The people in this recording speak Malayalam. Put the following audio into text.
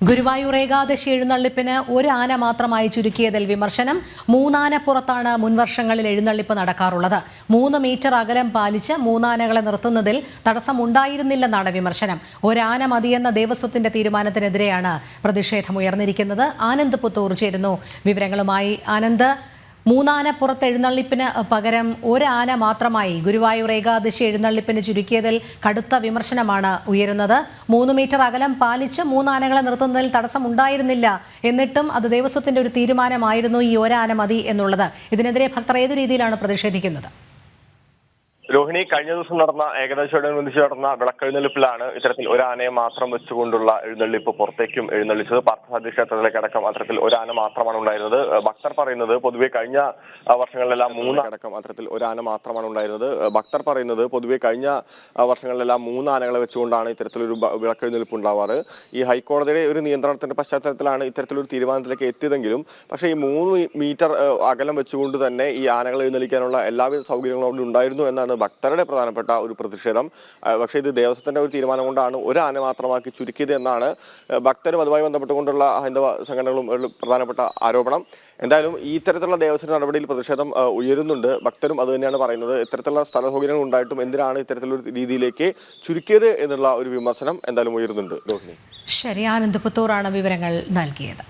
ഗുരുവായൂർ ഏകാദശി എഴുന്നള്ളിപ്പിന് ഒരു ആന മാത്രമായി ചുരുക്കിയതിൽ വിമർശനം. മൂന്നാനപ്പുറത്താണ് മുൻവർഷങ്ങളിൽ എഴുന്നള്ളിപ്പ് നടക്കാറുള്ളത്. 3 മീറ്റർ അകലം പാലിച്ച് മൂന്നാനകളെ നിർത്തുന്നതിൽ തടസ്സമുണ്ടായിരുന്നില്ലെന്നാണ് വിമർശനം. ഒരാന മതിയെന്ന ദേവസ്വത്തിന്റെ തീരുമാനത്തിനെതിരെയാണ് പ്രതിഷേധമുയർന്നിരിക്കുന്നത്. ആനന്ദ് പുത്തൂർ ചേരുന്നു വിവരങ്ങളുമായി. ആനന്ദ്, മൂന്നാനപ്പുറത്ത് എഴുന്നള്ളിപ്പിന് പകരം ഒരാന മാത്രമായി ഗുരുവായൂർ ഏകാദശി എഴുന്നള്ളിപ്പിന് ചുരുക്കിയതിൽ കടുത്ത വിമർശനമാണ് ഉയരുന്നത്. 3 മീറ്റർ അകലം പാലിച്ച് മൂന്നാനകളെ നിർത്തുന്നതിൽ തടസ്സമുണ്ടായിരുന്നില്ല, എന്നിട്ടും അത് ദേവസ്വത്തിന്റെ ഒരു തീരുമാനമായിരുന്നു ഈ ഒരാന മതി എന്നുള്ളത്. ഇതിനെതിരെ ഭക്തർ ഏതു രീതിയിലാണ് പ്രതിഷേധിക്കുന്നത്? രോഹിണി, കഴിഞ്ഞ ദിവസം നടന്ന ഏകദേശത്തോടനുബന്ധിച്ച് നടന്ന വിളക്കെഴുന്നള്ളിപ്പിലാണ് ഇത്തരത്തിൽ ഒരു ആനയെ മാത്രം വെച്ചുകൊണ്ടുള്ള എഴുന്നള്ളിപ്പ് പുറത്തേക്കും എഴുന്നള്ളിച്ചത്. പാർത്ഥസാരഥി ക്ഷേത്രത്തിലേക്കടക്കം അത്തരത്തിൽ ഒരു ആന മാത്രമാണ് ഉണ്ടായിരുന്നത്. ഭക്തർ പറയുന്നത് പൊതുവെ കഴിഞ്ഞ വർഷങ്ങളിലെല്ലാം മൂന്ന് ആനകളെ വെച്ചുകൊണ്ടാണ് ഇത്തരത്തിലൊരു വിളക്കെഴുന്നള്ളിപ്പ് ഉണ്ടാവാറ്. ഈ ഹൈക്കോടതിയുടെ ഒരു നിയന്ത്രണത്തിന്റെ പശ്ചാത്തലത്തിലാണ് ഇത്തരത്തിലൊരു തീരുമാനത്തിലേക്ക് എത്തിയതെങ്കിലും പക്ഷേ ഈ 3 മീറ്റർ അകലം വെച്ചുകൊണ്ട് തന്നെ ഈ ആനകൾ എഴുന്നള്ളിക്കാനുള്ള എല്ലാവിധ സൗകര്യങ്ങളും അവിടെ ഉണ്ടായിരുന്നു എന്നാണ് ഭക്തരുടെ പ്രധാനപ്പെട്ട ഒരു പ്രതിഷേധം. പക്ഷേ ഇത് ദേവസ്വത്തിന്റെ ഒരു തീരുമാനം കൊണ്ടാണ് ഒരു ആന മാത്രമാക്കി ചുരുക്കിയത് എന്നാണ് ഭക്തരും അതുമായി ബന്ധപ്പെട്ടുകൊണ്ടുള്ള ഹൈന്ദവ സംഘടനകളും പ്രധാനപ്പെട്ട ആരോപണം. എന്തായാലും ഈ ഇത്തരത്തിലുള്ള ദേവസ്വം നടപടിയിൽ പ്രതിഷേധം ഉയരുന്നുണ്ട്. ഭക്തരും അത് തന്നെയാണ് പറയുന്നത്. ഇത്തരത്തിലുള്ള സ്ഥല സൗകര്യങ്ങൾ ഉണ്ടായിട്ടും എന്തിനാണ് ഇത്തരത്തിലൊരു രീതിയിലേക്ക് ചുരുക്കിയത് എന്നുള്ള ഒരു വിമർശനം എന്തായാലും ഉയരുന്നുണ്ട്. രോഹിണി, ശരി, ആനന്ദ് പുത്തൂറാണ് വിവരങ്ങൾ നൽകിയത്.